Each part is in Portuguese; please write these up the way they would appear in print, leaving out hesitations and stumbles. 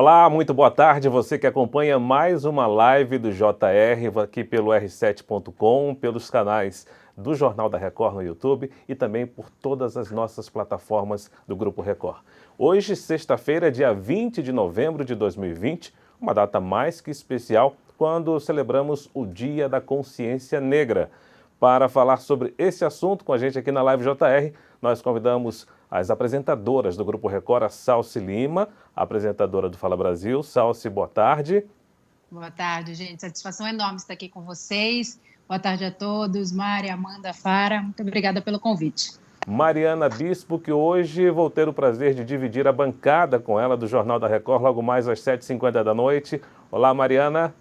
Olá, muito boa tarde. Você que acompanha mais uma live do JR aqui pelo r7.com, pelos canais do Jornal da Record no YouTube e também por todas as nossas plataformas do Grupo Record. Hoje, sexta-feira, dia 20 de novembro de 2020, uma data mais que especial quando celebramos o Dia da Consciência Negra. Para falar sobre esse assunto com a gente aqui na Live JR, nós convidamos as apresentadoras do Grupo Record, a Salsi Lima, apresentadora do Fala Brasil. Salsi, boa tarde. Boa tarde, gente. Satisfação enorme estar aqui com vocês. Boa tarde a todos. Mari, Amanda, Fara, muito obrigada pelo convite. Mariana Bispo, que hoje vou ter o prazer de dividir a bancada com ela do Jornal da Record, logo mais às 7h50 da noite. Olá, Mariana.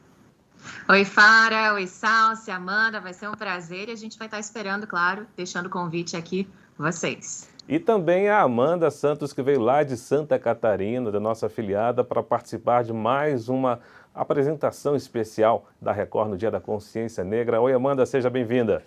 Oi, Fara. Oi, Salsi, Amanda. Vai ser um prazer e a gente vai estar esperando, claro, deixando o convite aqui para vocês. E também a Amanda Santos, que veio lá de Santa Catarina, da nossa afiliada, para participar de mais uma apresentação especial da Record no Dia da Consciência Negra. Oi, Amanda, seja bem-vinda.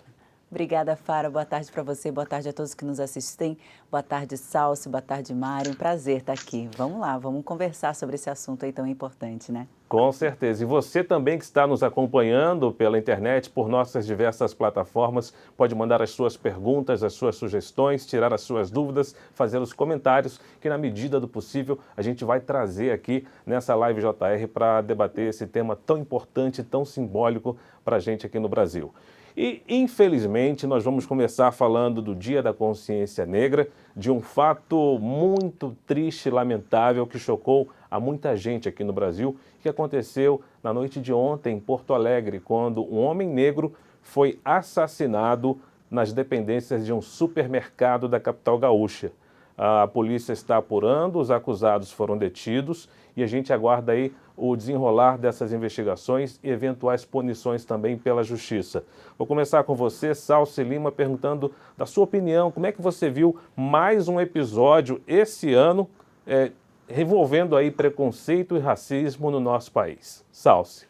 Obrigada, Fara. Boa tarde para você, boa tarde a todos que nos assistem. Boa tarde, Salsi, boa tarde, Mari. Um prazer estar aqui. Vamos lá, vamos conversar sobre esse assunto aí tão importante, né? Com certeza. E você também que está nos acompanhando pela internet, por nossas diversas plataformas, pode mandar as suas perguntas, as suas sugestões, tirar as suas dúvidas, fazer os comentários, que na medida do possível a gente vai trazer aqui nessa Live JR para debater esse tema tão importante, tão simbólico para a gente aqui no Brasil. E, infelizmente, nós vamos começar falando do Dia da Consciência Negra, de um fato muito triste e lamentável que chocou a muita gente aqui no Brasil, que aconteceu na noite de ontem em Porto Alegre, quando um homem negro foi assassinado nas dependências de um supermercado da capital gaúcha. A polícia está apurando, os acusados foram detidos e a gente aguarda aí o desenrolar dessas investigações e eventuais punições também pela justiça. Vou começar com você, Salsi Lima, perguntando da sua opinião, como é que você viu mais um episódio esse ano envolvendo aí preconceito e racismo no nosso país? Salsi.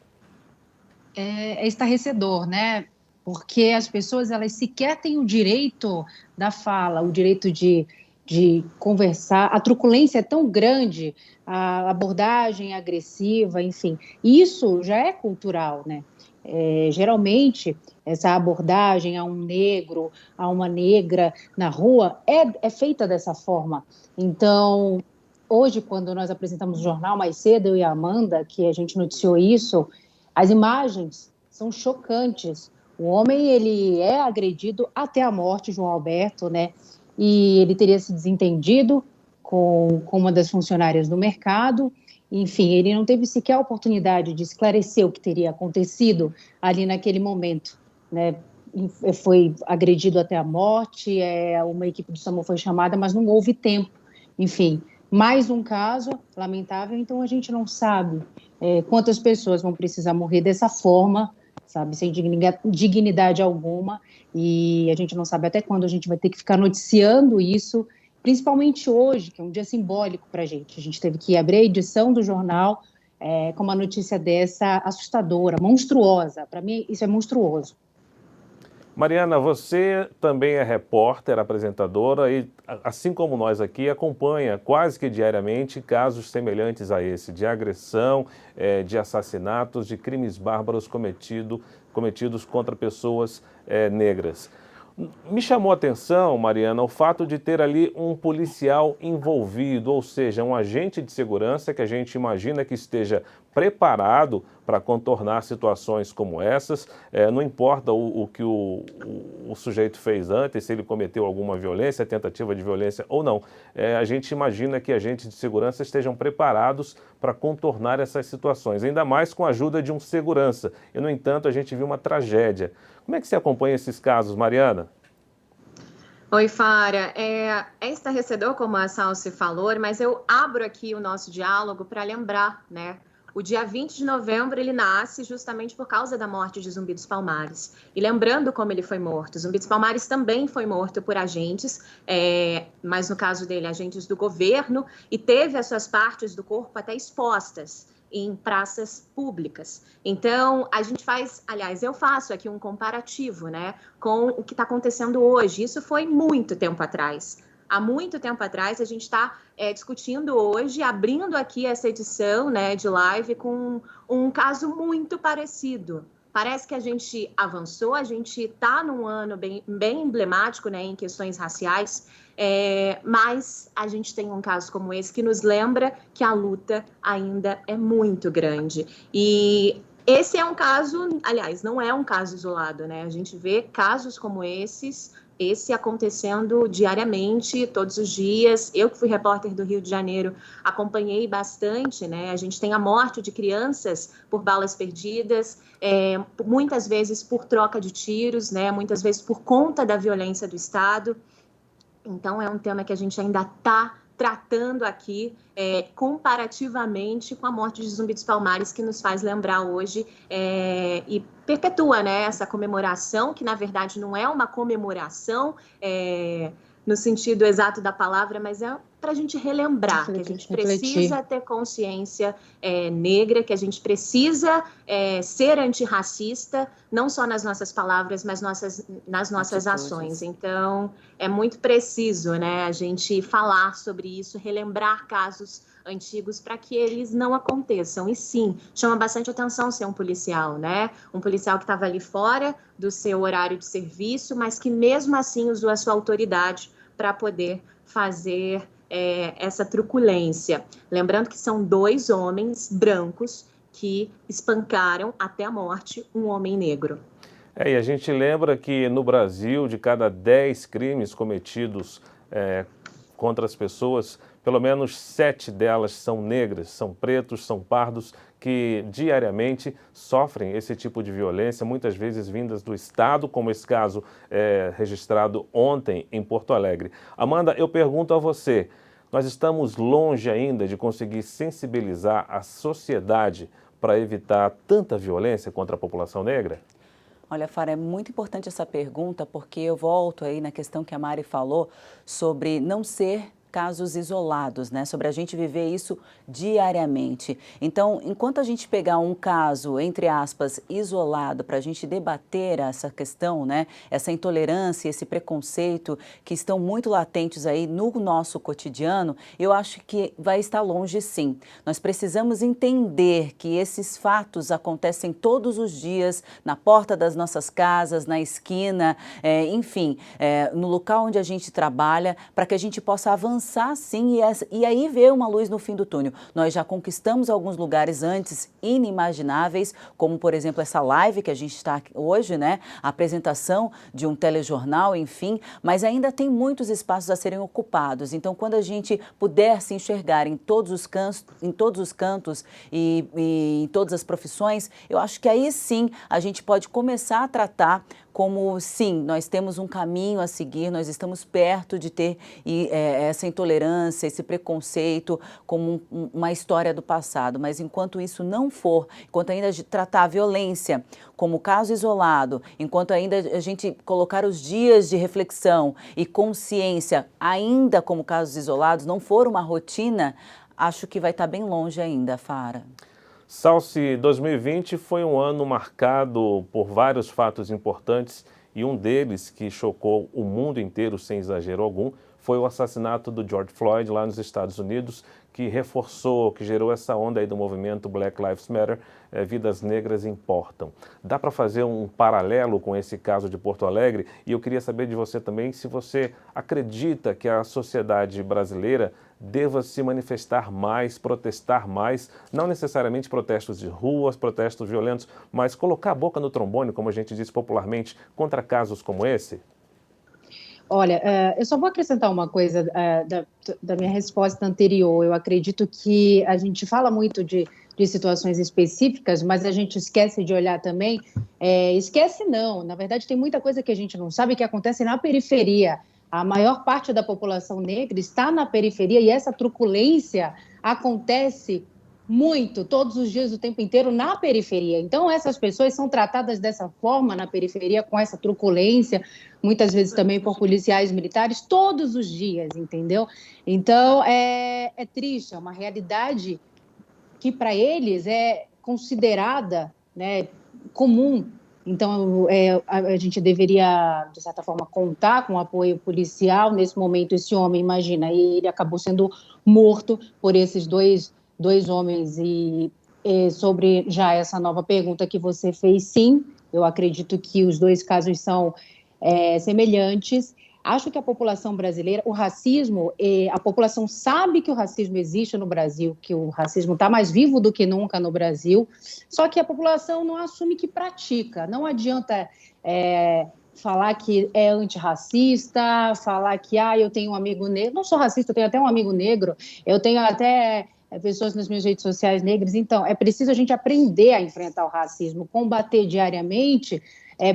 É estarrecedor, né? Porque as pessoas, elas sequer têm o direito da fala, o direito de conversar. A truculência é tão grande, a abordagem agressiva, enfim. Isso já é cultural, né? Geralmente, essa abordagem a um negro, a uma negra na rua é feita dessa forma. Então, hoje, quando nós apresentamos o jornal mais cedo, eu e a Amanda, que a gente noticiou isso, as imagens são chocantes. O homem, ele é agredido até a morte, João Alberto, né? E ele teria se desentendido com uma das funcionárias do mercado. Enfim, ele não teve sequer a oportunidade de esclarecer o que teria acontecido ali naquele momento, né? Foi agredido até a morte, uma equipe do SAMU foi chamada, mas não houve tempo. Enfim, mais um caso lamentável, então a gente não sabe quantas pessoas vão precisar morrer dessa forma, sabe, sem dignidade alguma, e a gente não sabe até quando a gente vai ter que ficar noticiando isso, principalmente hoje, que é um dia simbólico para a gente teve que abrir a edição do jornal com uma notícia dessa assustadora, monstruosa. Para mim, isso é monstruoso. Mariana, você também é repórter, apresentadora e, assim como nós aqui, acompanha quase que diariamente casos semelhantes a esse, de agressão, de assassinatos, de crimes bárbaros cometidos contra pessoas negras. Me chamou a atenção, Mariana, o fato de ter ali um policial envolvido, ou seja, um agente de segurança que a gente imagina que esteja preparado para contornar situações como essas. Não importa o que o sujeito fez antes, se ele cometeu alguma violência, tentativa de violência ou não. A gente imagina que agentes de segurança estejam preparados para contornar essas situações, ainda mais com a ajuda de um segurança. E, no entanto, a gente viu uma tragédia. Como é que você acompanha esses casos, Mariana? Oi, Fara. É estarrecedor, como a Salsi falou, mas eu abro aqui o nosso diálogo para lembrar, né? O dia 20 de novembro ele nasce justamente por causa da morte de Zumbi dos Palmares. E lembrando como ele foi morto, Zumbi dos Palmares também foi morto por agentes, mas no caso dele, agentes do governo, e teve as suas partes do corpo até expostas em praças públicas. Então, a gente faz, aliás, eu faço aqui um comparativo, né, com o que está acontecendo hoje. Isso foi muito tempo atrás. há muito tempo atrás. A gente está discutindo hoje, abrindo aqui essa edição, né, de live com um caso muito parecido. Parece que a gente avançou, a gente está num ano bem emblemático, né, em questões raciais, mas a gente tem um caso como esse que nos lembra que a luta ainda é muito grande. E esse é um caso, aliás, não é um caso isolado, né? A gente vê casos como esse acontecendo diariamente, todos os dias. Eu que fui repórter do Rio de Janeiro, acompanhei bastante, né? A gente tem a morte de crianças por balas perdidas, muitas vezes por troca de tiros, né? Muitas vezes por conta da violência do Estado. Então, é um tema que a gente ainda está tratando aqui comparativamente com a morte de Zumbi dos Palmares, que nos faz lembrar hoje e perpetua, né, essa comemoração, que na verdade não é uma comemoração no sentido exato da palavra, mas é para a gente relembrar que a gente precisa ter consciência negra, que a gente precisa ser antirracista, não só nas nossas palavras, mas nas nossas ações. Então, é muito preciso, né, a gente falar sobre isso, relembrar casos antigos para que eles não aconteçam. E sim, chama bastante atenção ser um policial, né? Um policial que estava ali fora do seu horário de serviço, mas que mesmo assim usou a sua autoridade para poder fazer essa truculência. Lembrando que são 2 homens brancos que espancaram até a morte um homem negro. E a gente lembra que no Brasil, de cada 10 crimes cometidos contra as pessoas, pelo menos 7 delas são negras, são pretos, são pardos, que diariamente sofrem esse tipo de violência, muitas vezes vindas do Estado, como esse caso registrado ontem em Porto Alegre. Amanda, eu pergunto a você, nós estamos longe ainda de conseguir sensibilizar a sociedade para evitar tanta violência contra a população negra? Olha, Fara, é muito importante essa pergunta, porque eu volto aí na questão que a Mari falou sobre não ser casos isolados, né? Sobre a gente viver isso diariamente. Então, enquanto a gente pegar um caso, entre aspas, isolado, para a gente debater essa questão, né? Essa intolerância, esse preconceito que estão muito latentes aí no nosso cotidiano, eu acho que vai estar longe sim. Nós precisamos entender que esses fatos acontecem todos os dias, na porta das nossas casas, na esquina, enfim, no local onde a gente trabalha, para que a gente possa avançar sim e aí ver uma luz no fim do túnel. Nós já conquistamos alguns lugares antes inimagináveis, como por exemplo essa live que a gente está hoje, né? A apresentação de um telejornal, enfim, mas ainda tem muitos espaços a serem ocupados. Então, quando a gente puder se enxergar em todos os cantos e em todas as profissões, eu acho que aí sim a gente pode começar a tratar como, sim, nós temos um caminho a seguir, nós estamos perto de ter essa intolerância, esse preconceito como uma história do passado. Mas enquanto isso não for, enquanto ainda tratar a violência como caso isolado, enquanto ainda a gente colocar os dias de reflexão e consciência ainda como casos isolados, não for uma rotina, acho que vai estar bem longe ainda, Fara. Salsi, 2020 foi um ano marcado por vários fatos importantes e um deles que chocou o mundo inteiro, sem exagero algum, foi o assassinato do George Floyd lá nos Estados Unidos, que reforçou, que gerou essa onda aí do movimento Black Lives Matter, vidas negras importam. Dá para fazer um paralelo com esse caso de Porto Alegre? E eu queria saber de você também se você acredita que a sociedade brasileira deva se manifestar mais, protestar mais, não necessariamente protestos de ruas, protestos violentos, mas colocar a boca no trombone, como a gente diz popularmente, contra casos como esse? Olha, eu só vou acrescentar uma coisa da minha resposta anterior. Eu acredito que a gente fala muito de situações específicas, mas a gente esquece de olhar também. Esquece não, na verdade tem muita coisa que a gente não sabe que acontece na periferia. A maior parte da população negra está na periferia e essa truculência acontece muito, todos os dias, o tempo inteiro, na periferia. Então, essas pessoas são tratadas dessa forma na periferia, com essa truculência, muitas vezes também por policiais militares, todos os dias, entendeu? Então, é triste, é uma realidade que para eles é considerada, né, comum. Então, a gente deveria, de certa forma, contar com o apoio policial. Nesse momento, esse homem, imagina, ele acabou sendo morto por esses dois homens. E sobre já essa nova pergunta que você fez, sim, eu acredito que os dois casos são semelhantes. Acho que a população brasileira, o racismo, a população sabe que o racismo existe no Brasil, que o racismo está mais vivo do que nunca no Brasil, só que a população não assume que pratica. Não adianta falar que é antirracista, falar que eu tenho um amigo negro. Não sou racista, eu tenho até um amigo negro, eu tenho até pessoas nas minhas redes sociais negras. Então, é preciso a gente aprender a enfrentar o racismo, combater diariamente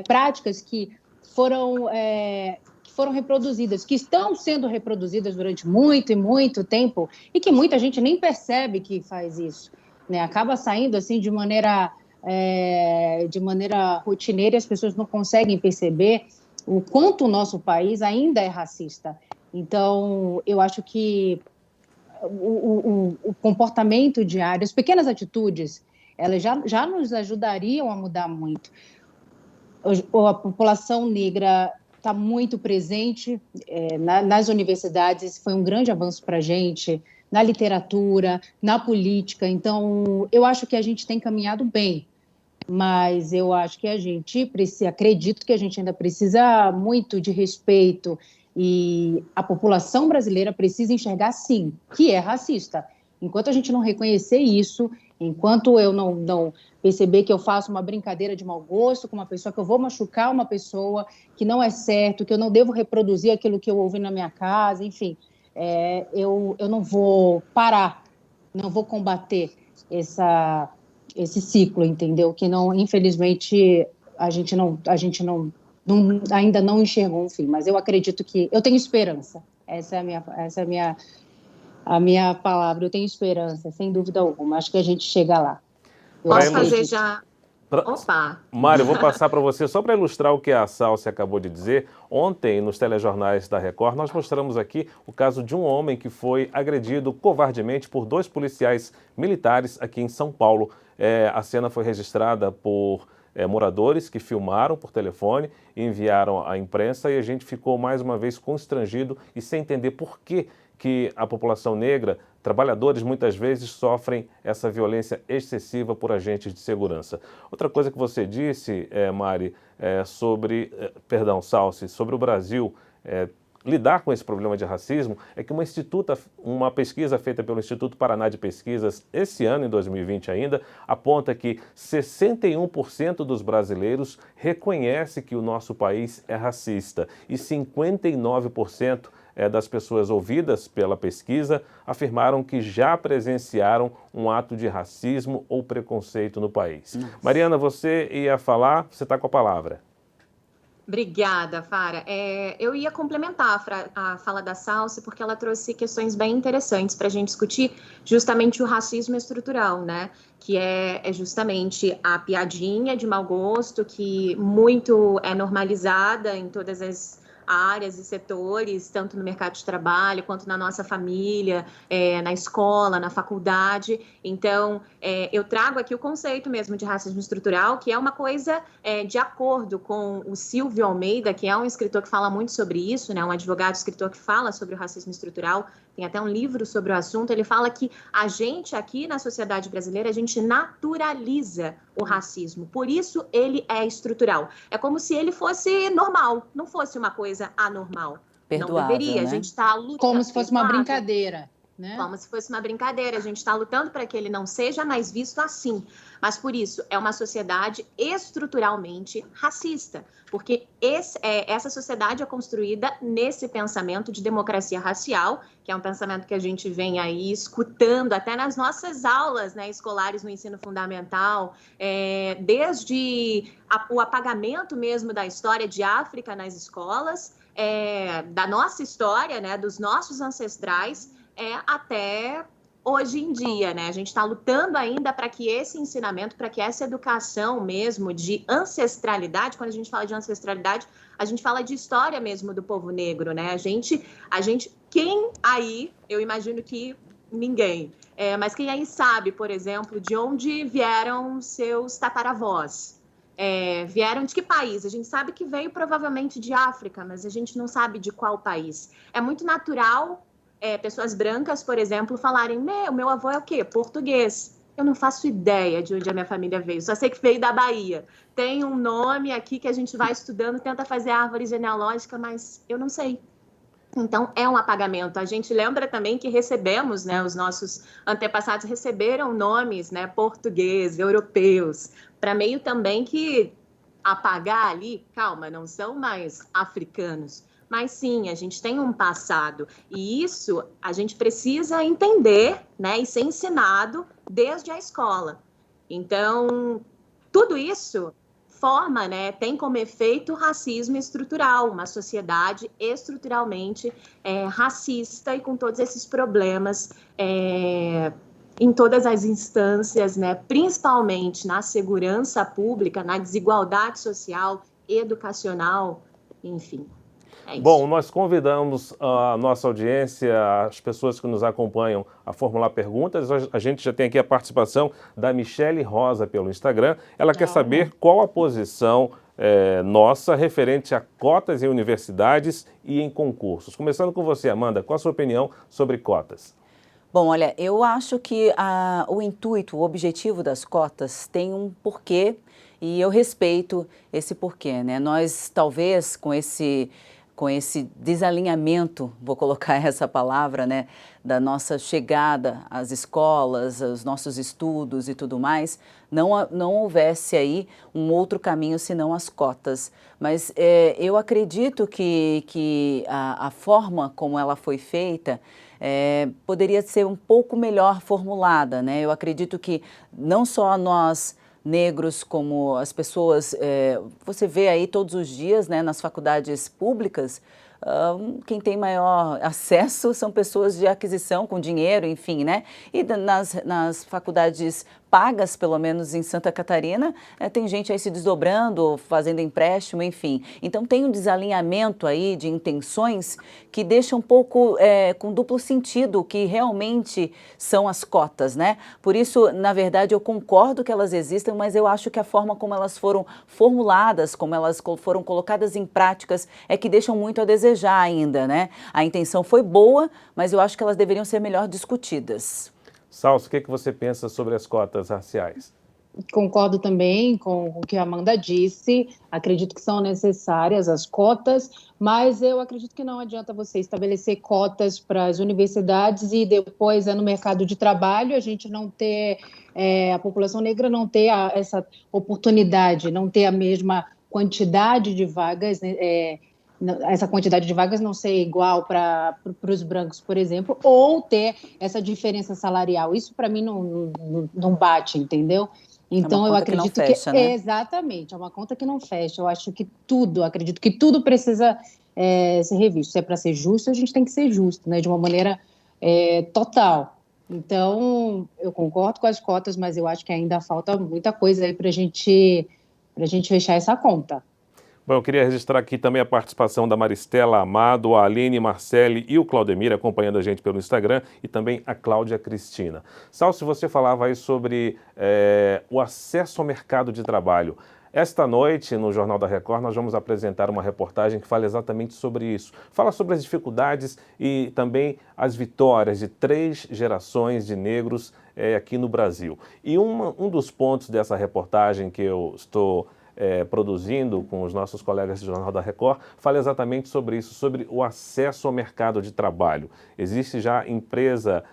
práticas que foram reproduzidas, que estão sendo reproduzidas durante muito e muito tempo e que muita gente nem percebe que faz isso, né? Acaba saindo assim de maneira rotineira e as pessoas não conseguem perceber o quanto o nosso país ainda é racista. Então, eu acho que o comportamento diário, as pequenas atitudes, elas já nos ajudariam a mudar muito. A população negra está muito presente nas universidades, esse foi um grande avanço para a gente, na literatura, na política. Então, eu acho que a gente tem caminhado bem, mas eu acho que acredito que a gente ainda precisa muito de respeito e a população brasileira precisa enxergar, sim, que é racista. Enquanto a gente não reconhecer isso, enquanto eu não perceber que eu faço uma brincadeira de mau gosto com uma pessoa, que eu vou machucar uma pessoa, que não é certo, que eu não devo reproduzir aquilo que eu ouvi na minha casa, enfim, eu não vou parar, não vou combater esse ciclo, entendeu? Que não, infelizmente, a gente ainda não enxergou um fim, mas eu acredito que eu tenho esperança. Essa é a minha palavra. Eu tenho esperança, sem dúvida alguma. Acho que a gente chega lá. Posso fazer já... Opa! Mário, vou passar para você só para ilustrar o que a Salsi acabou de dizer. Ontem, nos telejornais da Record, nós mostramos aqui o caso de um homem que foi agredido covardemente por 2 policiais militares aqui em São Paulo. A cena foi registrada por moradores que filmaram por telefone e enviaram à imprensa, e a gente ficou mais uma vez constrangido e sem entender por que a população negra, trabalhadores, muitas vezes sofrem essa violência excessiva por agentes de segurança. Outra coisa que você disse, Mari, Salsi, sobre o Brasil lidar com esse problema de racismo, é que uma pesquisa feita pelo Instituto Paraná de Pesquisas, esse ano, em 2020 ainda, aponta que 61% dos brasileiros reconhece que o nosso país é racista e 59% das pessoas ouvidas pela pesquisa afirmaram que já presenciaram um ato de racismo ou preconceito no país. Nossa. Mariana, você ia falar, você está com a palavra. Obrigada, Fara. Eu ia complementar a fala da Salsi, porque ela trouxe questões bem interessantes para a gente discutir justamente o racismo estrutural, né? Que é justamente a piadinha de mau gosto, que muito é normalizada em todas as áreas e setores, tanto no mercado de trabalho, quanto na nossa família, na escola, na faculdade. Então, eu trago aqui o conceito mesmo de racismo estrutural, que é uma coisa de acordo com o Silvio Almeida, que é um escritor que fala muito sobre isso, né? Um advogado escritor que fala sobre o racismo estrutural, tem até um livro sobre o assunto. Ele fala que a gente aqui na sociedade brasileira, a gente naturaliza o racismo, por isso ele é estrutural. É como se ele fosse normal, não fosse uma coisa anormal. Perdoável, não deveria, né? A gente está lutando. Como se fosse uma brincadeira. Né? Como se fosse uma brincadeira, a gente está lutando para que ele não seja mais visto assim. Mas por isso, é uma sociedade estruturalmente racista, porque essa sociedade é construída nesse pensamento de democracia racial, que é um pensamento que a gente vem aí escutando até nas nossas aulas, né, escolares no ensino fundamental, desde o apagamento mesmo da história de África nas escolas, da nossa história, né, dos nossos ancestrais, até hoje em dia, né? A gente está lutando ainda para que esse ensinamento, para que essa educação mesmo de ancestralidade, quando a gente fala de ancestralidade, a gente fala de história mesmo do povo negro, né? Quem aí, eu imagino que ninguém, mas quem aí sabe, por exemplo, de onde vieram seus tataravós? vieram de que país? A gente sabe que veio provavelmente de África, mas a gente não sabe de qual país. É muito natural pessoas brancas, por exemplo, falarem, meu avô é o quê? Português. Eu não faço ideia de onde a minha família veio, só sei que veio da Bahia. Tem um nome aqui que a gente vai estudando, tenta fazer árvore genealógica, mas eu não sei. Então, é um apagamento. A gente lembra também que recebemos, né, os nossos antepassados receberam nomes, né, portugueses, europeus, para meio também que apagar ali, calma, não são mais africanos, mas sim, a gente tem um passado. E isso a gente precisa entender, né, e ser ensinado desde a escola. Então, tudo isso forma, né, tem como efeito racismo estrutural, uma sociedade estruturalmente racista e com todos esses problemas em todas as instâncias, né, principalmente na segurança pública, na desigualdade social, educacional, enfim. É isso. Bom, nós convidamos a nossa audiência, as pessoas que nos acompanham, a formular perguntas. A gente já tem aqui a participação da Michele Rosa pelo Instagram. Ela quer saber qual a posição nossa referente a cotas em universidades e em concursos. Começando com você, Amanda, qual a sua opinião sobre cotas? Bom, olha, eu acho que o intuito, o objetivo das cotas tem um porquê e eu respeito esse porquê, né? Nós, talvez, com esse desalinhamento, vou colocar essa palavra, né, da nossa chegada às escolas, aos nossos estudos e tudo mais, não houvesse aí um outro caminho senão as cotas. Mas eu acredito que a forma como ela foi feita poderia ser um pouco melhor formulada, né? Eu acredito que não só nós negros, como as pessoas, você vê aí todos os dias, né, nas faculdades públicas, quem tem maior acesso são pessoas de aquisição com dinheiro, enfim, né? E nas faculdades pagas, pelo menos em Santa Catarina, tem gente aí se desdobrando, fazendo empréstimo, enfim. Então tem um desalinhamento aí de intenções que deixa um pouco com duplo sentido o que realmente são as cotas, né? Por isso, na verdade, eu concordo que elas existam, mas eu acho que a forma como elas foram formuladas, como elas foram colocadas em práticas, é que deixam muito a desejar ainda, né? A intenção foi boa, mas eu acho que elas deveriam ser melhor discutidas. Salso, o que você pensa sobre as cotas raciais? Concordo também com o que a Amanda disse, acredito que são necessárias as cotas, mas eu acredito que não adianta você estabelecer cotas para as universidades e depois no mercado de trabalho a gente não ter, a população negra não ter essa oportunidade, não ter a mesma quantidade de vagas, né, essa quantidade de vagas não ser igual para os brancos, por exemplo, ou ter essa diferença salarial. Isso, para mim, não bate, entendeu? Então, eu acredito que não fecha, né? Exatamente, é uma conta que não fecha. Eu acho que acredito que tudo precisa ser revisto. Se é para ser justo, a gente tem que ser justo, né? De uma maneira total. Então, eu concordo com as cotas, mas eu acho que ainda falta muita coisa aí para a gente fechar essa conta. Bom, eu queria registrar aqui também a participação da Maristela Amado, a Aline Marcelli e o Claudemir acompanhando a gente pelo Instagram e também a Cláudia Cristina. Salso, você falava aí sobre o acesso ao mercado de trabalho. Esta noite, no Jornal da Record, nós vamos apresentar uma reportagem que fala exatamente sobre isso. Fala sobre as dificuldades e também as vitórias de 3 gerações de negros aqui no Brasil. E um dos pontos dessa reportagem que eu estou produzindo com os nossos colegas do Jornal da Record, fala exatamente sobre isso, sobre o acesso ao mercado de trabalho. Existe já empresa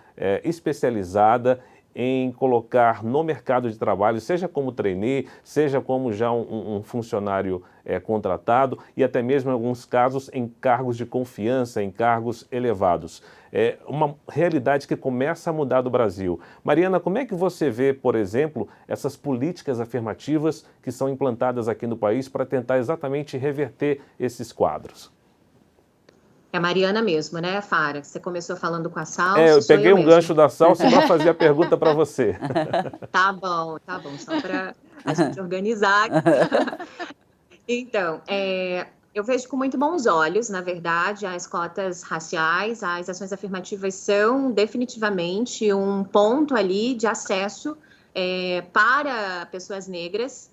especializada em colocar no mercado de trabalho, seja como trainee, seja como já um funcionário contratado e até mesmo em alguns casos em cargos de confiança, em cargos elevados. É uma realidade que começa a mudar do Brasil. Mariana, como é que você vê, por exemplo, essas políticas afirmativas que são implantadas aqui no país para tentar exatamente reverter esses quadros? É a Mariana mesmo, né, Fara? Você começou falando com a Salso. Eu peguei um gancho da Salso para fazer a pergunta para você. Tá bom, só para a gente organizar. Então, eu vejo com muito bons olhos, na verdade, as cotas raciais, as ações afirmativas são definitivamente um ponto ali de acesso para pessoas negras.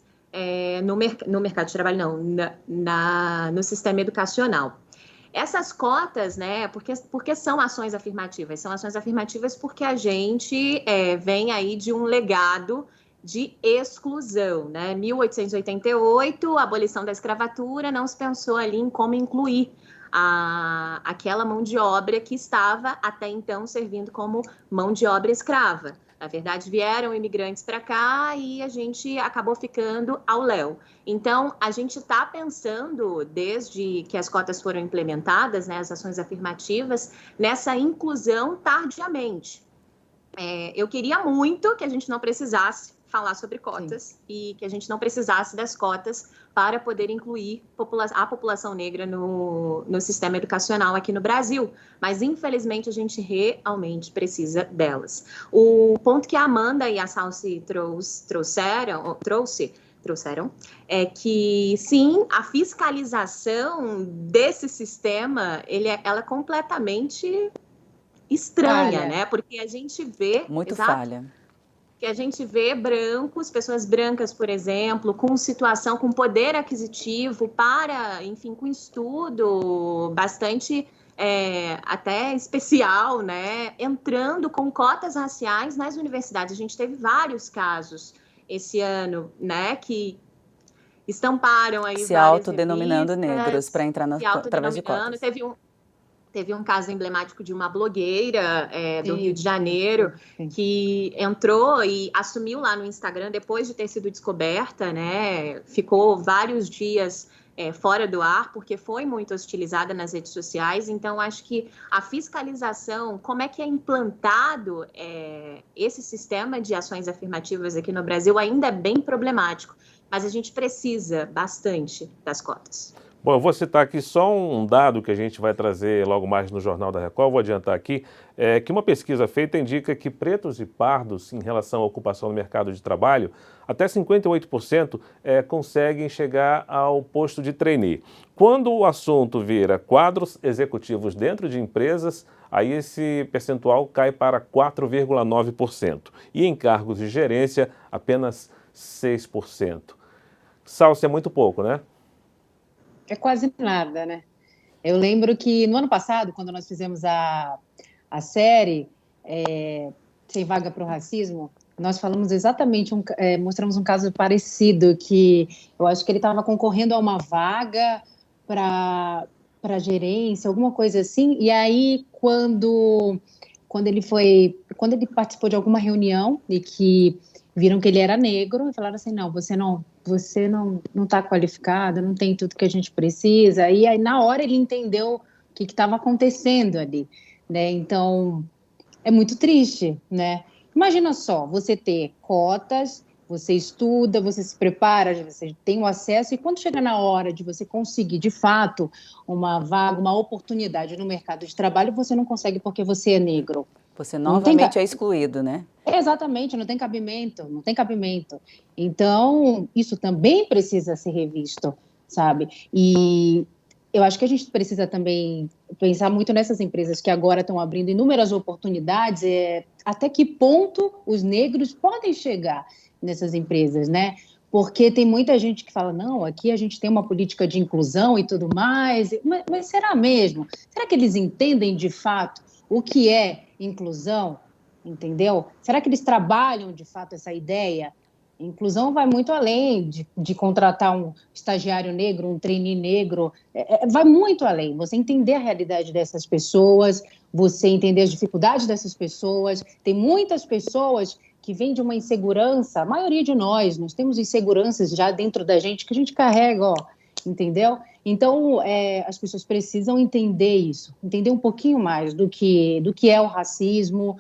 no mercado de trabalho, não, no sistema educacional. Essas cotas, né, porque são ações afirmativas? São ações afirmativas porque a gente vem aí de um legado de exclusão, né? 1888, a abolição da escravatura, não se pensou ali em como incluir aquela mão de obra que estava até então servindo como mão de obra escrava. Na verdade, vieram imigrantes para cá e a gente acabou ficando ao léu. Então, a gente está pensando, desde que as cotas foram implementadas, né, as ações afirmativas, nessa inclusão tardiamente. Eu queria muito que a gente não precisasse falar sobre cotas. Sim. E que a gente não precisasse das cotas para poder incluir a população negra no sistema educacional aqui no Brasil. Mas, infelizmente, a gente realmente precisa delas. O ponto que a Amanda e a Salsi trouxeram é que, sim, a fiscalização desse sistema, ela é completamente estranha, né? Porque a gente vê... Muito falha. Que a gente vê pessoas brancas, por exemplo, com situação, com poder aquisitivo enfim, com estudo bastante até especial, né, entrando com cotas raciais nas universidades. A gente teve vários casos esse ano, né, que estamparam aí se autodenominando negros para entrar através de cotas. Teve um caso emblemático de uma blogueira do Rio de Janeiro que entrou e assumiu lá no Instagram depois de ter sido descoberta, né? Ficou vários dias fora do ar porque foi muito hostilizada nas redes sociais. Então, acho que a fiscalização, como é que é implantado esse sistema de ações afirmativas aqui no Brasil ainda é bem problemático, mas a gente precisa bastante das cotas. Bom, eu vou citar aqui só um dado que a gente vai trazer logo mais no Jornal da Record, vou adiantar aqui, que uma pesquisa feita indica que pretos e pardos, em relação à ocupação no mercado de trabalho, até 58% conseguem chegar ao posto de trainee. Quando o assunto vira quadros executivos dentro de empresas, aí esse percentual cai para 4,9%. E em cargos de gerência, apenas 6%. Salsi, é muito pouco, né? É quase nada, né? Eu lembro que no ano passado, quando nós fizemos a série Sem Vaga para o Racismo, nós falamos exatamente, mostramos um caso parecido, que eu acho que ele estava concorrendo a uma vaga para gerência, alguma coisa assim, e aí quando ele participou de alguma reunião e que viram que ele era negro e falaram assim, não, você não está qualificado, não tem tudo que a gente precisa. E aí, na hora, ele entendeu o que estava acontecendo ali, né? Então, é muito triste, né? Imagina só, você ter cotas, você estuda, você se prepara, você tem o acesso, e quando chega na hora de você conseguir, de fato, uma vaga, uma oportunidade no mercado de trabalho, você não consegue porque você é negro. Você novamente é excluído, né? Exatamente, não tem cabimento. Então, isso também precisa ser revisto, sabe? E eu acho que a gente precisa também pensar muito nessas empresas que agora estão abrindo inúmeras oportunidades, até que ponto os negros podem chegar nessas empresas, né? Porque tem muita gente que fala, não, aqui a gente tem uma política de inclusão e tudo mais, mas será mesmo? Será que eles entendem de fato o que é inclusão, entendeu? Será que eles trabalham, de fato, essa ideia? Inclusão vai muito além de contratar um estagiário negro, um trainee negro, vai muito além. Você entender a realidade dessas pessoas, você entender as dificuldades dessas pessoas. Tem muitas pessoas que vêm de uma insegurança, a maioria de nós temos inseguranças já dentro da gente, que a gente carrega, entendeu? Então, as pessoas precisam entender isso, entender um pouquinho mais do que é o racismo,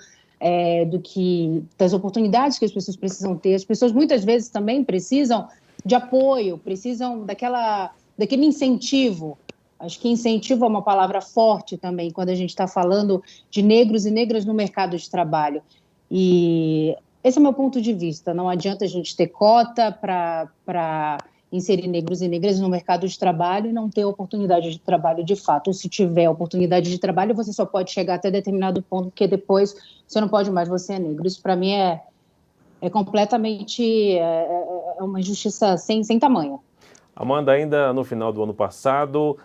das oportunidades que as pessoas precisam ter. As pessoas muitas vezes também precisam de apoio, precisam daquele incentivo. Acho que incentivo é uma palavra forte também quando a gente está falando de negros e negras no mercado de trabalho. E esse é o meu ponto de vista. Não adianta a gente ter cota para inserir negros e negras no mercado de trabalho e não ter oportunidade de trabalho de fato. Ou se tiver oportunidade de trabalho, você só pode chegar até determinado ponto, porque depois você não pode mais, você é negro. Isso, para mim, é completamente uma injustiça sem tamanho. Amanda, ainda no final do ano passado,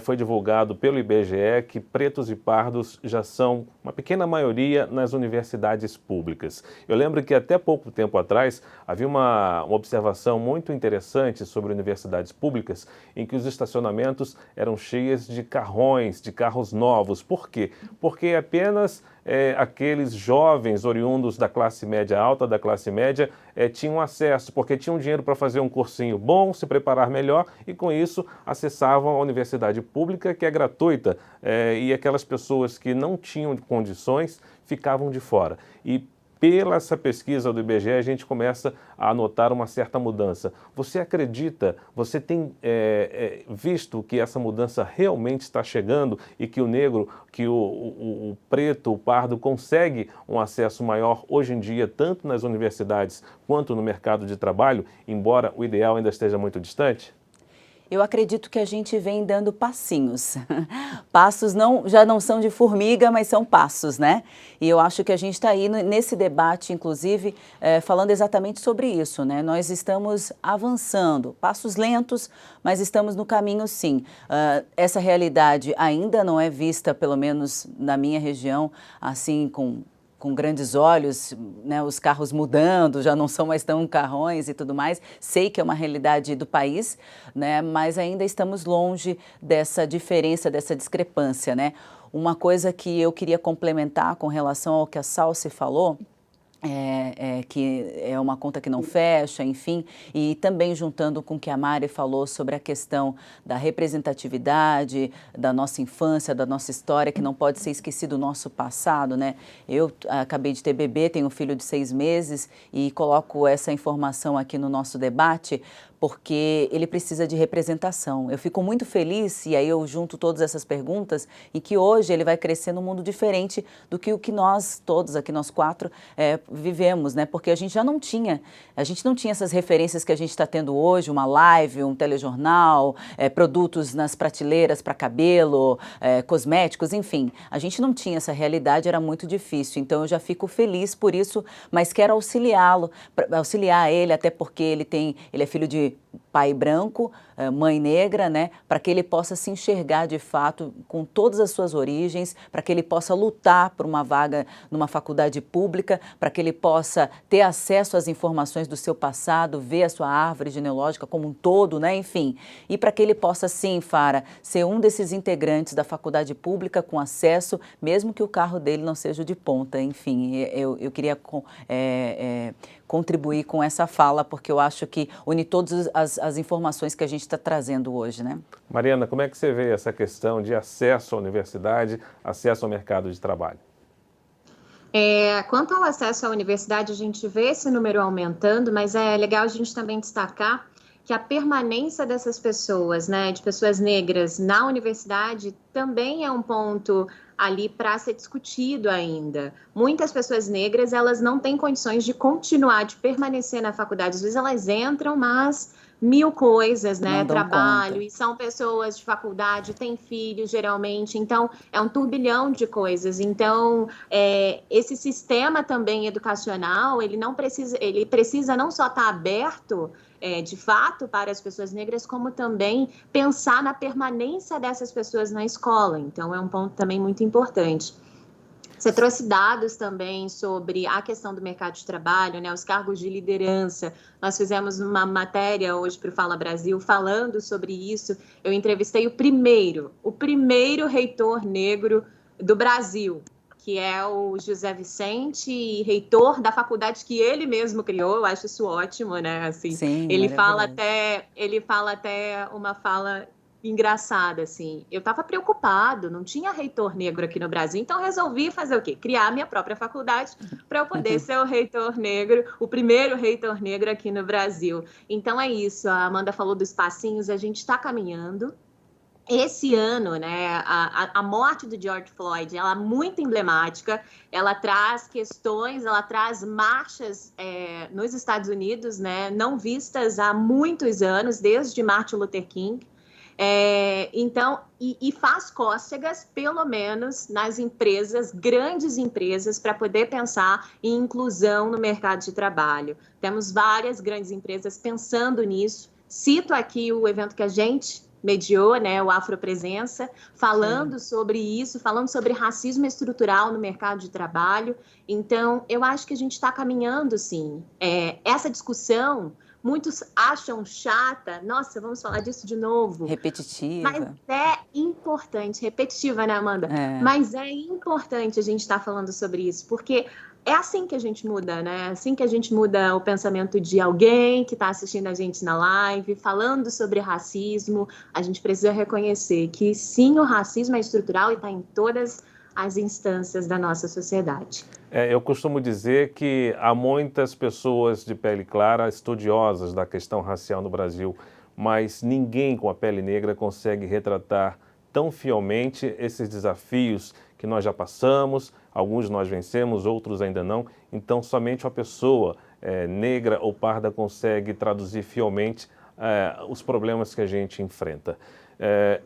foi divulgado pelo IBGE que pretos e pardos já são uma pequena maioria nas universidades públicas. Eu lembro que até pouco tempo atrás havia uma observação muito interessante sobre universidades públicas em que os estacionamentos eram cheios de carrões, de carros novos. Por quê? Porque apenas aqueles jovens oriundos da classe média alta, da classe média, tinham acesso, porque tinham dinheiro para fazer um cursinho bom, se preparar melhor e com isso acessavam a universidade pública, que é gratuita, e aquelas pessoas que não tinham condições ficavam de fora. E pela essa pesquisa do IBGE, a gente começa a notar uma certa mudança. Você acredita, você tem visto que essa mudança realmente está chegando e que o negro, que o preto, o pardo consegue um acesso maior hoje em dia, tanto nas universidades quanto no mercado de trabalho, embora o ideal ainda esteja muito distante? Eu acredito que a gente vem dando passinhos. Passos já não são de formiga, mas são passos, né? E eu acho que a gente está aí nesse debate, inclusive, falando exatamente sobre isso, né? Nós estamos avançando, passos lentos, mas estamos no caminho sim. Essa realidade ainda não é vista, pelo menos na minha região, assim, com grandes olhos, né, os carros mudando, já não são mais tão carrões e tudo mais. Sei que é uma realidade do país, né, mas ainda estamos longe dessa diferença, dessa discrepância, né? Uma coisa que eu queria complementar com relação ao que a Salsi falou, que é uma conta que não fecha, enfim, e também juntando com o que a Mari falou sobre a questão da representatividade, da nossa infância, da nossa história, que não pode ser esquecido o nosso passado, né? Eu acabei de ter bebê, tenho um filho de 6 meses e coloco essa informação aqui no nosso debate porque ele precisa de representação. Eu fico muito feliz, e aí eu junto todas essas perguntas, em que hoje ele vai crescer num mundo diferente do que o que nós todos aqui, nós 4, vivemos, né? Porque a gente não tinha essas referências que a gente está tendo hoje, uma live, um telejornal, produtos nas prateleiras para cabelo, cosméticos, enfim. A gente não tinha essa realidade, era muito difícil. Então eu já fico feliz por isso, mas quero auxiliar ele, até porque ele é filho de pai branco, mãe negra, né, para que ele possa se enxergar de fato com todas as suas origens, para que ele possa lutar por uma vaga numa faculdade pública, para que ele possa ter acesso às informações do seu passado, ver a sua árvore genealógica como um todo, né, enfim, e para que ele possa sim, Fara, ser um desses integrantes da faculdade pública com acesso, mesmo que o carro dele não seja o de ponta, enfim, eu queria contribuir com essa fala, porque eu acho que une todas as informações que a gente está trazendo hoje, né? Mariana, como é que você vê essa questão de acesso à universidade, acesso ao mercado de trabalho? Quanto ao acesso à universidade, a gente vê esse número aumentando, mas é legal a gente também destacar que a permanência dessas pessoas, né, de pessoas negras na universidade, também é um ponto ali para ser discutido ainda. Muitas pessoas negras, elas não têm condições de continuar, de permanecer na faculdade. Às vezes elas entram, mas mil coisas, né, trabalho, e são pessoas de faculdade, têm filhos geralmente, então é um turbilhão de coisas. Então, esse sistema também educacional, ele precisa não só estar aberto, de fato, para as pessoas negras, como também pensar na permanência dessas pessoas na escola. Então, é um ponto também muito importante. Você trouxe dados também sobre a questão do mercado de trabalho, né, os cargos de liderança. Nós fizemos uma matéria hoje para o Fala Brasil falando sobre isso. Eu entrevistei o primeiro reitor negro do Brasil, que é o José Vicente, reitor da faculdade que ele mesmo criou. Eu acho isso ótimo, né? Assim, sim, ele fala até uma fala engraçada, assim. Eu estava preocupado, não tinha reitor negro aqui no Brasil, então resolvi fazer o quê? Criar minha própria faculdade para eu poder ser o reitor negro, o primeiro reitor negro aqui no Brasil. Então é isso, a Amanda falou dos passinhos, a gente está caminhando. Esse ano, né, a morte do George Floyd, ela é muito emblemática, ela traz questões, ela traz marchas nos Estados Unidos, né, não vistas há muitos anos, desde Martin Luther King. Então, e faz cócegas, pelo menos, nas empresas, grandes empresas, para poder pensar em inclusão no mercado de trabalho. Temos várias grandes empresas pensando nisso. Cito aqui o evento que a gente mediou, né, o Afropresença, falando sobre isso, falando sobre racismo estrutural no mercado de trabalho. Então, eu acho que a gente está caminhando, sim. Essa discussão, muitos acham chata. Nossa, vamos falar disso de novo. Repetitiva. Mas é importante. Repetitiva, né, Amanda? Mas é importante a gente estar falando sobre isso, porque é assim que a gente muda, né? Assim que a gente muda o pensamento de alguém que está assistindo a gente na live, falando sobre racismo. A gente precisa reconhecer que, sim, o racismo é estrutural e está em todas as instâncias da nossa sociedade. Eu costumo dizer que há muitas pessoas de pele clara estudiosas da questão racial no Brasil, mas ninguém com a pele negra consegue retratar tão fielmente esses desafios que nós já passamos, alguns nós vencemos, outros ainda não. Então, somente uma pessoa negra ou parda consegue traduzir fielmente os problemas que a gente enfrenta.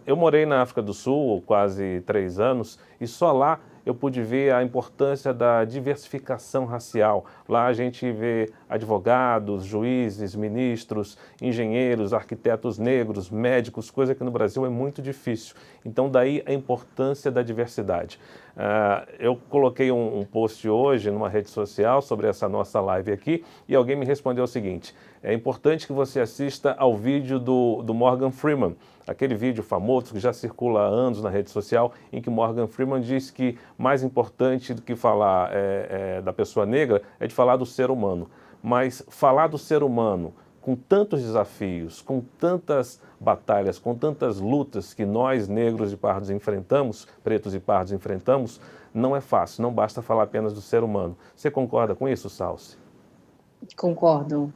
Eu morei na África do Sul quase 3 anos e só lá eu pude ver a importância da diversificação racial. Lá a gente vê advogados, juízes, ministros, engenheiros, arquitetos negros, médicos, coisa que no Brasil é muito difícil. Então, daí a importância da diversidade. Eu coloquei um post hoje numa rede social sobre essa nossa live aqui e alguém me respondeu o seguinte: é importante que você assista ao vídeo do Morgan Freeman, aquele vídeo famoso que já circula há anos na rede social, em que Morgan Freeman diz que mais importante do que falar da pessoa negra é de falar do ser humano. Mas falar do ser humano com tantos desafios, com tantas batalhas, com tantas lutas que nós negros e pardos enfrentamos, pretos e pardos enfrentamos, não é fácil, não basta falar apenas do ser humano. Você concorda com isso, Salsi? Concordo.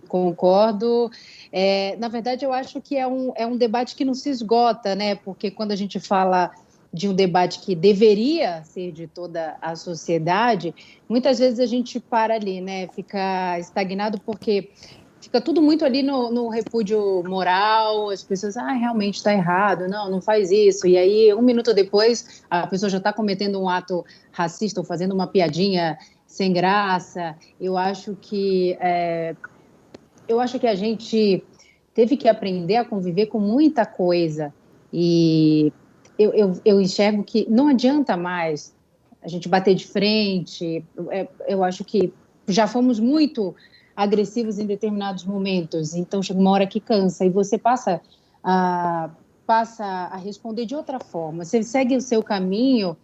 Na verdade, eu acho que é um debate que não se esgota, né? Porque quando a gente fala de um debate que deveria ser de toda a sociedade, muitas vezes a gente para ali, né? Fica estagnado porque fica tudo muito ali no repúdio moral, as pessoas, realmente está errado, não faz isso. E aí, 1 minuto depois, a pessoa já está cometendo um ato racista ou fazendo uma piadinha sem graça. Eu acho que a gente teve que aprender a conviver com muita coisa. E eu enxergo que não adianta mais a gente bater de frente. Eu acho que já fomos muito agressivos em determinados momentos, então chega uma hora que cansa e você passa a responder de outra forma. Você segue o seu caminho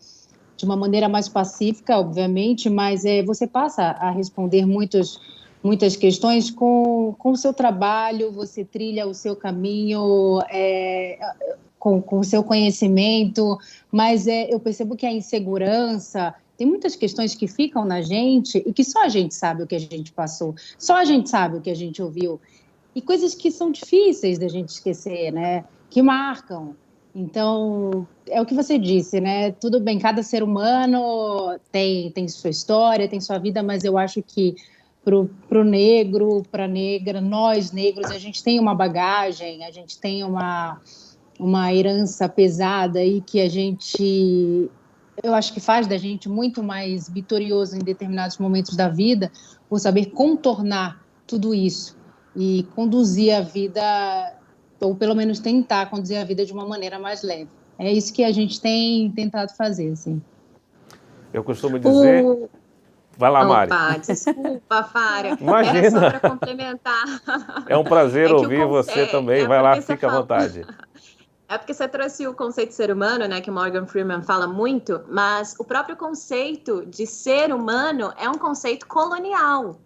de uma maneira mais pacífica, obviamente, mas você passa a responder muitas questões com o seu trabalho, você trilha o seu caminho com o seu conhecimento, mas eu percebo que a insegurança, tem muitas questões que ficam na gente e que só a gente sabe o que a gente passou, só a gente sabe o que a gente ouviu, e coisas que são difíceis da gente esquecer, né? Que marcam. Então, é o que você disse, né? Tudo bem, cada ser humano tem sua história, tem sua vida, mas eu acho que pro negro, pra negra, nós negros, a gente tem uma bagagem, a gente tem uma herança pesada aí que eu acho que faz da gente muito mais vitorioso em determinados momentos da vida, por saber contornar tudo isso e conduzir a vida, ou pelo menos tentar conduzir a vida de uma maneira mais leve. É isso que a gente tem tentado fazer, assim. Eu costumo dizer... Vai lá, Mari. Opa, desculpa, Fara. Imagina. Era só para complementar. É um prazer ouvir você também. Vai lá, fica à vontade. É porque você trouxe o conceito de ser humano, né, que Morgan Freeman fala muito, mas o próprio conceito de ser humano é um conceito colonial.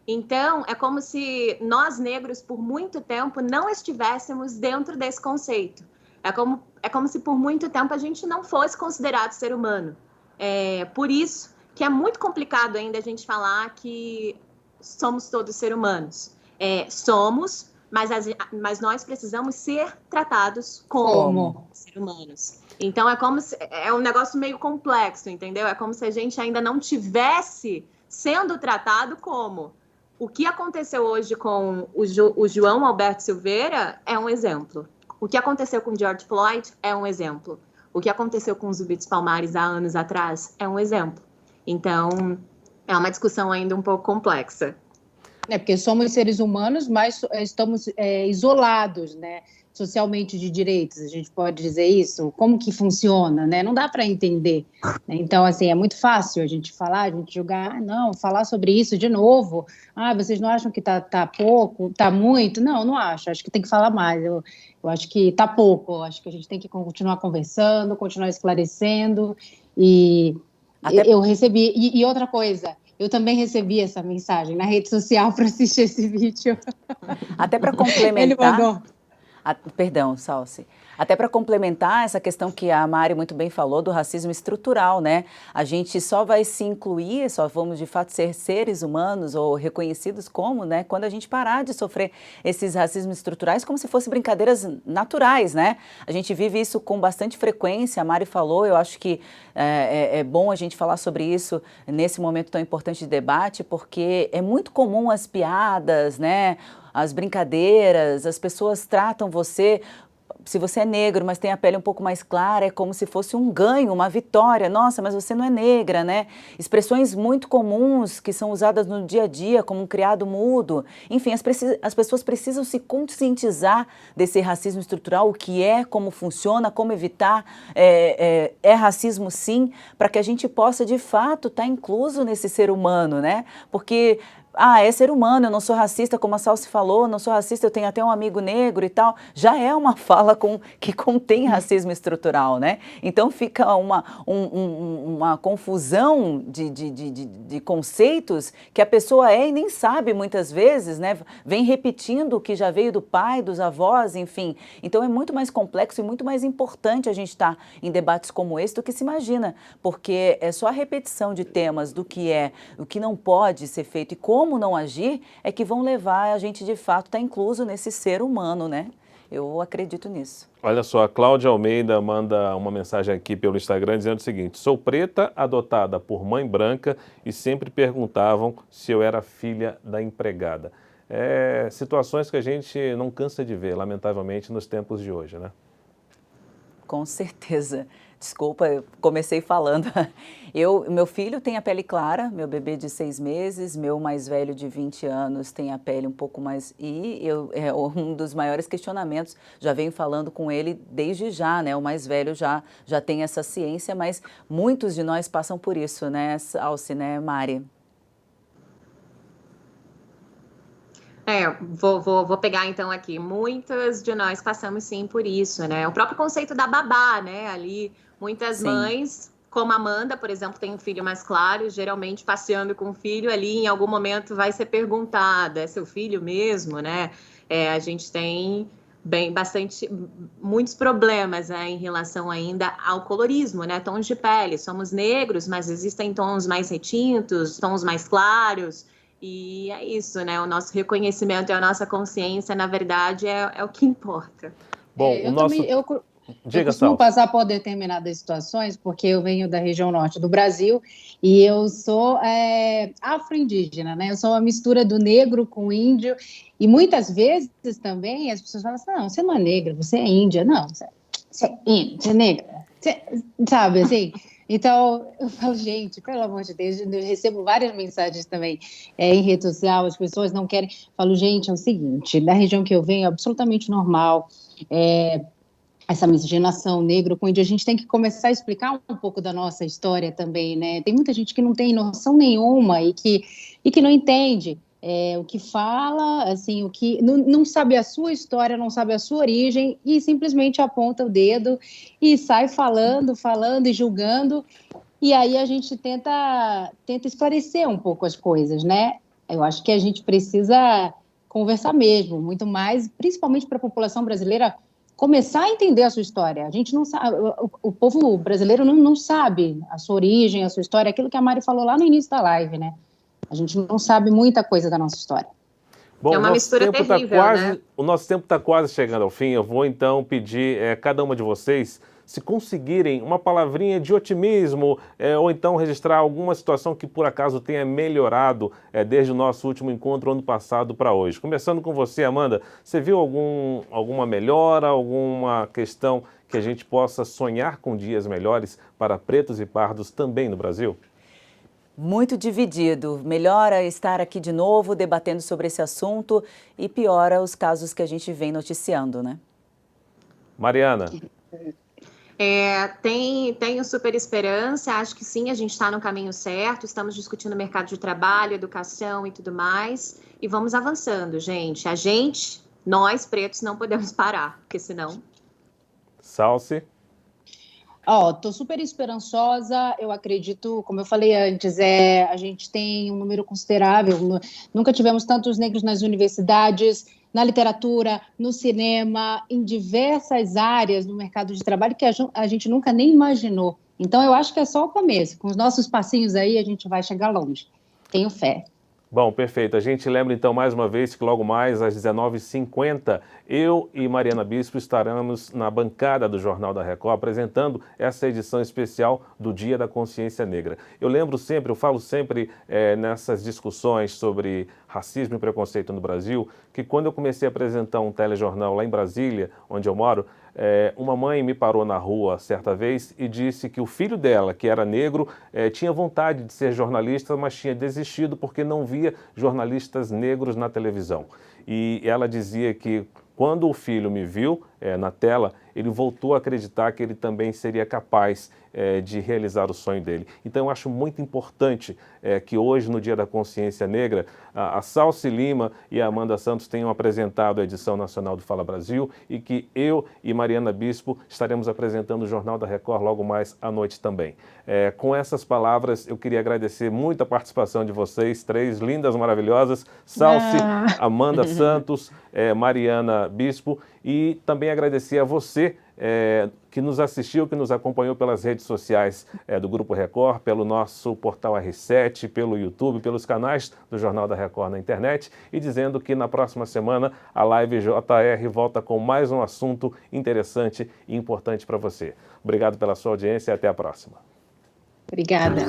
Então, é como se nós negros, por muito tempo, não estivéssemos dentro desse conceito. É como se por muito tempo a gente não fosse considerado ser humano. Por isso que é muito complicado ainda a gente falar que somos todos seres humanos. Somos, mas nós precisamos ser tratados como seres humanos. Então, é um negócio meio complexo, entendeu? É como se a gente ainda não tivesse sendo tratado como. O que aconteceu hoje com o João Alberto Silveira é um exemplo. O que aconteceu com George Floyd é um exemplo. O que aconteceu com Zumbi dos Palmares há anos atrás é um exemplo. Então, é uma discussão ainda um pouco complexa. É porque somos seres humanos, mas estamos isolados, né, socialmente de direitos, a gente pode dizer isso? Como que funciona, né? Não dá para entender. Né? Então, assim, é muito fácil a gente falar, a gente julgar, não, falar sobre isso de novo. Vocês não acham que tá pouco, tá muito? Não acho, acho que tem que falar mais. Eu acho que tá pouco, acho que a gente tem que continuar conversando, continuar esclarecendo. E eu recebi... E outra coisa... Eu também recebi essa mensagem na rede social para assistir esse vídeo. Até para complementar... Ele mandou. Perdão, Salsi. Até para complementar essa questão que a Mari muito bem falou do racismo estrutural, né? A gente só vai se incluir, só vamos de fato ser seres humanos ou reconhecidos como, né? Quando a gente parar de sofrer esses racismos estruturais como se fossem brincadeiras naturais, né? A gente vive isso com bastante frequência, a Mari falou, eu acho que é bom a gente falar sobre isso nesse momento tão importante de debate, porque é muito comum as piadas, né? As brincadeiras, as pessoas tratam você, se você é negro, mas tem a pele um pouco mais clara, é como se fosse um ganho, uma vitória. Nossa, mas você não é negra, né? Expressões muito comuns que são usadas no dia a dia, como um criado mudo. Enfim, as pessoas precisam se conscientizar desse racismo estrutural, o que é, como funciona, como evitar. É racismo sim, para que a gente possa, de fato, estar incluso nesse ser humano, né? Porque... é ser humano, eu não sou racista, como a Salsi falou, não sou racista, eu tenho até um amigo negro e tal, já é uma fala que contém racismo estrutural, né? Então fica uma confusão de conceitos que a pessoa e nem sabe muitas vezes, né? Vem repetindo o que já veio do pai, dos avós, enfim. Então é muito mais complexo e muito mais importante a gente estar em debates como esse do que se imagina, porque é só a repetição de temas do que o que não pode ser feito e como não agir, é que vão levar a gente, de fato, a estar incluso nesse ser humano, né? Eu acredito nisso. Olha só, a Cláudia Almeida manda uma mensagem aqui pelo Instagram dizendo o seguinte: sou preta, adotada por mãe branca e sempre perguntavam se eu era filha da empregada. Situações que a gente não cansa de ver, lamentavelmente, nos tempos de hoje, né? Com certeza. Desculpa, eu comecei falando. Meu filho tem a pele clara, meu bebê de 6 meses, meu mais velho de 20 anos tem a pele um pouco mais... é um dos maiores questionamentos, já venho falando com ele desde já, né? O mais velho já tem essa ciência, mas muitos de nós passam por isso, né, Salsi, né, Mari? Vou pegar então aqui. Muitas de nós passamos sim por isso, né? O próprio conceito da babá, né? Ali, muitas mães, como a Amanda, por exemplo, tem um filho mais claro, geralmente passeando com o filho ali, em algum momento vai ser perguntada, é seu filho mesmo, né? A gente tem muitos problemas, né, em relação ainda ao colorismo, né? Tons de pele, somos negros, mas existem tons mais retintos, tons mais claros. E é isso, né? O nosso reconhecimento e a nossa consciência, na verdade, é o que importa. Bom, eu costumo passar por determinadas situações, porque eu venho da região norte do Brasil e eu sou afro-indígena, né? Eu sou uma mistura do negro com o índio e muitas vezes também as pessoas falam assim, não, você não é negra, você é índia. Não, você é índia, você é negra. Sabe, assim... Então, eu falo, gente, pelo amor de Deus, eu recebo várias mensagens também em rede social, as pessoas não querem... Falo, gente, é o seguinte, da região que eu venho é absolutamente normal, essa miscigenação negro com índio, a gente tem que começar a explicar um pouco da nossa história também, né? Tem muita gente que não tem noção nenhuma e que não entende o que fala, assim, o que não sabe a sua história, não sabe a sua origem e simplesmente aponta o dedo e sai falando e julgando. E aí a gente tenta esclarecer um pouco as coisas, né? Eu acho que a gente precisa conversar mesmo, muito mais, principalmente para a população brasileira começar a entender a sua história. A gente não sabe, o povo brasileiro não sabe a sua origem, a sua história, aquilo que a Mari falou lá no início da live, né? A gente não sabe muita coisa da nossa história. Bom, é uma mistura terrível, né? O nosso tempo está quase chegando ao fim. Eu vou, então, pedir cada uma de vocês se conseguirem uma palavrinha de otimismo, ou então registrar alguma situação que por acaso tenha melhorado desde o nosso último encontro ano passado para hoje. Começando com você, Amanda, você viu alguma melhora, alguma questão que a gente possa sonhar com dias melhores para pretos e pardos também no Brasil? Muito dividido. Melhora estar aqui de novo debatendo sobre esse assunto e piora os casos que a gente vem noticiando, né? Mariana. Tenho super esperança, acho que sim, a gente está no caminho certo, estamos discutindo mercado de trabalho, educação e tudo mais, e vamos avançando, gente. Nós pretos não podemos parar, porque senão... Salsi. Tô super esperançosa, eu acredito, como eu falei antes, a gente tem um número considerável, nunca tivemos tantos negros nas universidades, na literatura, no cinema, em diversas áreas do mercado de trabalho que a gente nunca nem imaginou. Então, eu acho que é só o começo, com os nossos passinhos aí, a gente vai chegar longe. Tenho fé. Bom, perfeito. A gente lembra então mais uma vez que logo mais às 19h50, eu e Mariana Bispo estaremos na bancada do Jornal da Record apresentando essa edição especial do Dia da Consciência Negra. Eu falo sempre nessas discussões sobre racismo e preconceito no Brasil, que quando eu comecei a apresentar um telejornal lá em Brasília, onde eu moro, uma mãe me parou na rua certa vez e disse que o filho dela, que era negro, tinha vontade de ser jornalista, mas tinha desistido porque não via jornalistas negros na televisão. E ela dizia que quando o filho me viu na tela, ele voltou a acreditar que ele também seria capaz de realizar o sonho dele. Então eu acho muito importante que hoje, no Dia da Consciência Negra, a Salsi Lima e a Amanda Santos tenham apresentado a edição nacional do Fala Brasil e que eu e Mariana Bispo estaremos apresentando o Jornal da Record logo mais à noite também. Com essas palavras, eu queria agradecer muito a participação de vocês, três lindas, maravilhosas, Salsi, Amanda Santos, Mariana Bispo, e também agradecer a você que nos assistiu, que nos acompanhou pelas redes sociais do Grupo Record, pelo nosso portal R7, pelo YouTube, pelos canais do Jornal da Record na internet, e dizendo que na próxima semana a Live JR volta com mais um assunto interessante e importante para você. Obrigado pela sua audiência e até a próxima. Obrigada.